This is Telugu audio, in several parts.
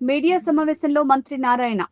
మీడియా సమావేశంలో మంత్రి నారాయణ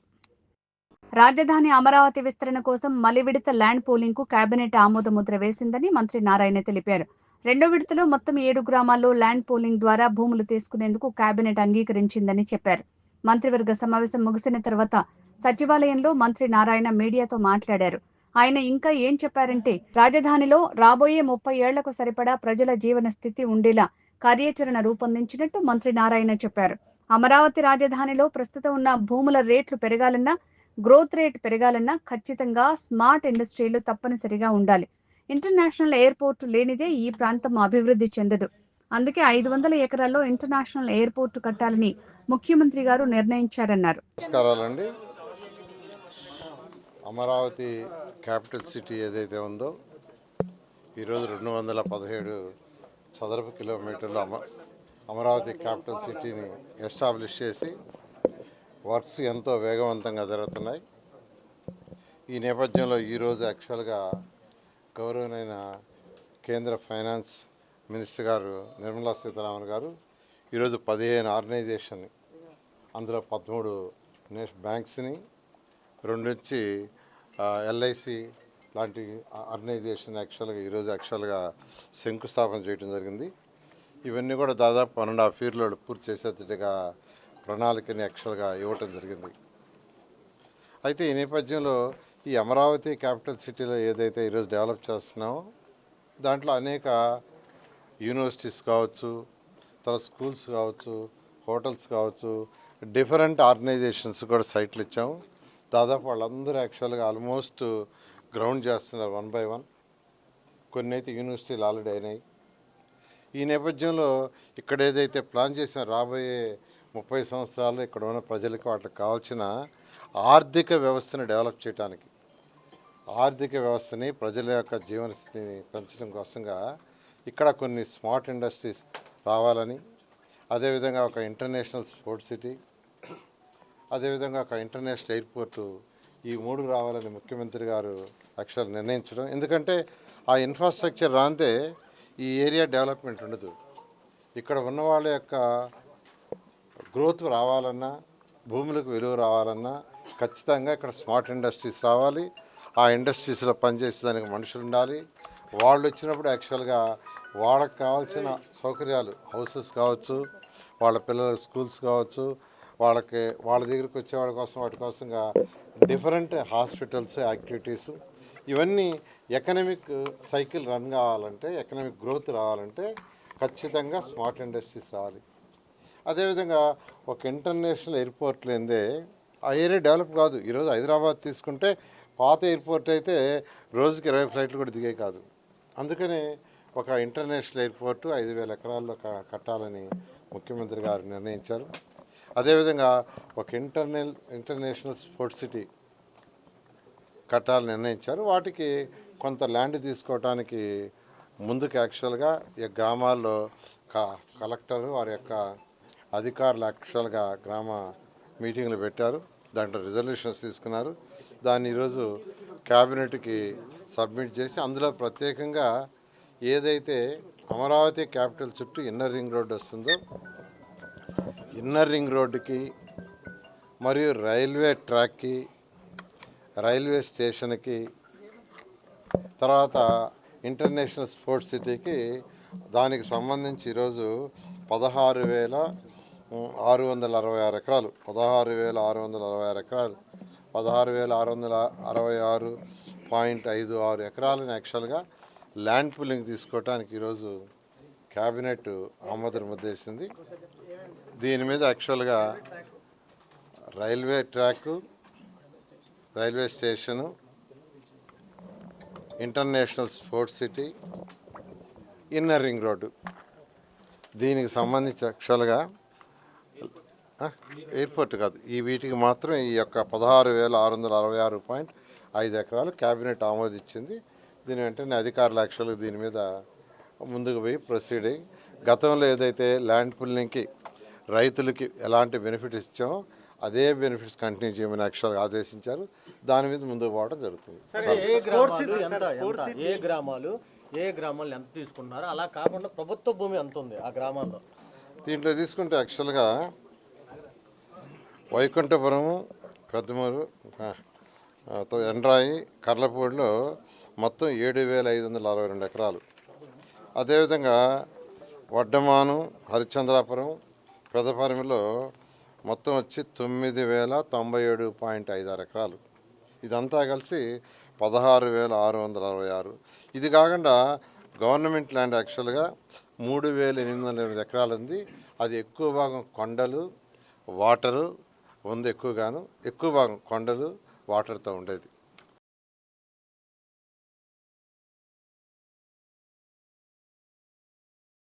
రాజధాని అమరావతి విస్తరణ కోసం మలి విడత ల్యాండ్ పూలింగ్ కు కేబినెట్ ఆమోదముద్ర వేసిందని మంత్రి నారాయణ తెలిపారు. రెండో విడతలో మొత్తం 7 గ్రామాల్లో ల్యాండ్ పూలింగ్ ద్వారా భూములు తీసుకునేందుకు కేబినెట్ అంగీకరించిందని చెప్పారు. మంత్రివర్గ సమావేశం ముగిసిన తర్వాత సచివాలయంలో మంత్రి నారాయణ మీడియాతో మాట్లాడారు. ఆయన ఇంకా ఏం చెప్పారంటే, రాజధానిలో రాబోయే 30 ఏళ్లకు సరిపడా ప్రజల జీవన స్థితి ఉండేలా కార్యాచరణ రూపొందించినట్టు మంత్రి నారాయణ చెప్పారు. అమరావతి రాజధానిలో ప్రస్తుతం ఉన్న భూముల రేట్లు పెరగాలన్నా, గ్రోత్ రేట్ పెరగాలన్నా ఖచ్చితంగా స్మార్ట్ ఇండస్ట్రీలు తప్పనిసరిగా ఉండాలి. ఇంటర్నేషనల్ ఎయిర్పోర్టు లేనిదే ఈ ప్రాంతం అభివృద్ధి చెందదు. అందుకే 500 ఎకరాల్లో ఇంటర్నేషనల్ ఎయిర్పోర్టు కట్టాలని ముఖ్యమంత్రి గారు నిర్ణయించారన్నారు. నమస్కారాలండి. అమరావతి క్యాపిటల్ సిటీ ఏదైతే ఉందో ఈరోజు 217 చదరపు కిలోమీటర్లు అమరావతి క్యాపిటల్ సిటీని ఎస్టాబ్లిష్ చేసి వర్క్స్ ఎంతో వేగవంతంగా జరుగుతున్నాయి. ఈ నేపథ్యంలో ఈరోజు యాక్చువల్గా గౌరవనైన కేంద్ర ఫైనాన్స్ మినిస్టర్ గారు నిర్మలా సీతారామన్ గారు ఈరోజు 15 ఆర్గనైజేషన్, అందులో 13 బ్యాంక్స్ని, 2 నుంచి ఎల్ఐసి లాంటి ఆర్గనైజేషన్ యాక్చువల్గా శంకుస్థాపన చేయడం జరిగింది. ఇవన్నీ కూడా దాదాపు 1.5 ఇయర్లో పూర్తి చేసేటట్టుగా ప్రణాళికని యాక్చువల్గా ఇవ్వటం జరిగింది. అయితే ఈ నేపథ్యంలో ఈ అమరావతి క్యాపిటల్ సిటీలో ఏదైతే ఈరోజు డెవలప్ చేస్తున్నామో దాంట్లో అనేక యూనివర్సిటీస్ కావచ్చు, తర్వాత స్కూల్స్ కావచ్చు, హోటల్స్ కావచ్చు, డిఫరెంట్ ఆర్గనైజేషన్స్ కూడా సైట్లు ఇచ్చాము. దాదాపు వాళ్ళందరూ యాక్చువల్గా ఆల్మోస్ట్ గ్రౌండ్ చేస్తున్నారు 1 by 1. కొన్ని అయితే యూనివర్సిటీలు ఆల్రెడీ అయినాయి. ఈ నేపథ్యంలో ఇక్కడ ఏదైతే ప్లాన్ చేసిన రాబోయే 30 సంవత్సరాలు ఇక్కడ ఉన్న ప్రజలకు వాటికి కావాల్సిన ఆర్థిక వ్యవస్థను డెవలప్ చేయడానికి, ఆర్థిక వ్యవస్థని ప్రజల యొక్క జీవనస్థితిని పెంచడం కోసంగా ఇక్కడ కొన్ని స్మార్ట్ ఇండస్ట్రీస్ రావాలని, అదేవిధంగా ఒక ఇంటర్నేషనల్ స్పోర్ట్స్ సిటీ, అదేవిధంగా ఒక ఇంటర్నేషనల్ ఎయిర్పోర్టు, ఈ 3 రావాలని ముఖ్యమంత్రి గారు యాక్చువల్ నిర్ణయించడం. ఎందుకంటే ఆ ఇన్ఫ్రాస్ట్రక్చర్ రాందే ఈ ఏరియా డెవలప్మెంట్ ఉండదు. ఇక్కడ ఉన్న వాళ్ళ యొక్క గ్రోత్ రావాలన్నా, భూములకు విలువ రావాలన్నా ఖచ్చితంగా ఇక్కడ స్మార్ట్ ఇండస్ట్రీస్ రావాలి. ఆ ఇండస్ట్రీస్లో పనిచేసేదానికి మనుషులు ఉండాలి. వాళ్ళు వచ్చినప్పుడు యాక్చువల్గా వాళ్ళకి కావాల్సిన సౌకర్యాలు, హౌసెస్ కావచ్చు, వాళ్ళ పిల్లల స్కూల్స్ కావచ్చు, వాళ్ళ దగ్గరికి వచ్చే వాళ్ళ కోసం వాటి కోసంగా డిఫరెంట్ హాస్పిటల్స్, యాక్టివిటీస్, ఇవన్నీ ఎకనామిక్ సైకిల్ రన్ కావాలంటే, ఎకనామిక్ గ్రోత్ రావాలంటే ఖచ్చితంగా స్మార్ట్ ఇండస్ట్రీస్ రావాలి. అదేవిధంగా ఒక ఇంటర్నేషనల్ ఎయిర్పోర్ట్ లేదే ఆ ఏరియా డెవలప్ కాదు. ఈరోజు హైదరాబాద్ తీసుకుంటే పాత ఎయిర్పోర్ట్ అయితే రోజుకి 20 ఫ్లైట్లు కూడా దిగే కాదు. అందుకనే ఒక ఇంటర్నేషనల్ ఎయిర్పోర్టు 5,000 ఎకరాల్లో కట్టాలని ముఖ్యమంత్రి గారు నిర్ణయించారు. అదేవిధంగా ఒక ఇంటర్నేషనల్ స్పోర్ట్స్ సిటీ కట్టాలని నిర్ణయించారు. వాటికి కొంత ల్యాండ్ తీసుకోవడానికి ముందుకు యాక్చువల్గా ఈ గ్రామాల్లో కలెక్టర్ వారి యొక్క అధికారులు యాక్చువల్గా గ్రామ మీటింగ్లు పెట్టారు. దాంట్లో రిజల్యూషన్స్ తీసుకున్నారు. దాన్ని ఈరోజు క్యాబినెట్కి సబ్మిట్ చేసి అందులో ప్రత్యేకంగా ఏదైతే అమరావతి క్యాపిటల్ చుట్టూ ఇన్నర్ రింగ్ రోడ్డు వస్తుందో, ఇన్నర్ రింగ్ రోడ్డుకి మరియు రైల్వే ట్రాక్కి, రైల్వే స్టేషన్కి, తర్వాత ఇంటర్నేషనల్ స్పోర్ట్స్ సిటీకి దానికి సంబంధించి ఈరోజు 16,666 ఎకరాలు, 16,666 ఎకరాలు, 16,666.56 ఎకరాలను యాక్చువల్గా ల్యాండ్ పూలింగ్ తీసుకోవడానికి ఈరోజు క్యాబినెట్ ఆమోదం ముద్దేసింది. దీని మీద యాక్చువల్గా railway track, railway station, international sports city, inner ring road, దీనికి సంబంధించి యాక్చువల్గా ఎయిర్పోర్ట్ కాదు, ఈ వీటికి మాత్రం ఈ యొక్క 16,666.5 ఎకరాలు క్యాబినెట్ ఆమోదించింది. దీని వెంటనే అధికారులు యాక్చువల్గా దీని మీద ముందుకు పోయి ప్రొసీడ్ అయ్యి, గతంలో ఏదైతే ల్యాండ్ పూలింగ్కి రైతులకి ఎలాంటి బెనిఫిట్ ఇచ్చామో అదే బెనిఫిట్స్ కంటిన్యూ చేయమని యాక్చువల్గా ఆదేశించారు. దాని మీద ముందుకు పోవడం జరుగుతుంది. ఏ గ్రామాలు ఎంత తీసుకున్నారు, అలా కాకుండా ప్రభుత్వ భూమి ఎంత ఉంది ఆ గ్రామాల్లో? దీంట్లో తీసుకుంటే యాక్చువల్గా వైకుంఠపురం, పెద్దమూరు, ఎండ్రాయి, కర్లపూడిలో మొత్తం 7,562 ఎకరాలు. అదేవిధంగా వడ్డమాను, హరిశ్చంద్రాపురం, పెదపరిమిలో మొత్తం వచ్చి 9,097.56 ఎకరాలు. ఇదంతా కలిసి 16,666. ఇది కాకుండా గవర్నమెంట్ ల్యాండ్ యాక్చువల్గా 3,808 ఎకరాలు ఉంది. అది ఎక్కువ భాగం కొండలు, వాటరు ఉంది. ఎక్కువ భాగం కొండలు, వాటర్తో ఉండేది.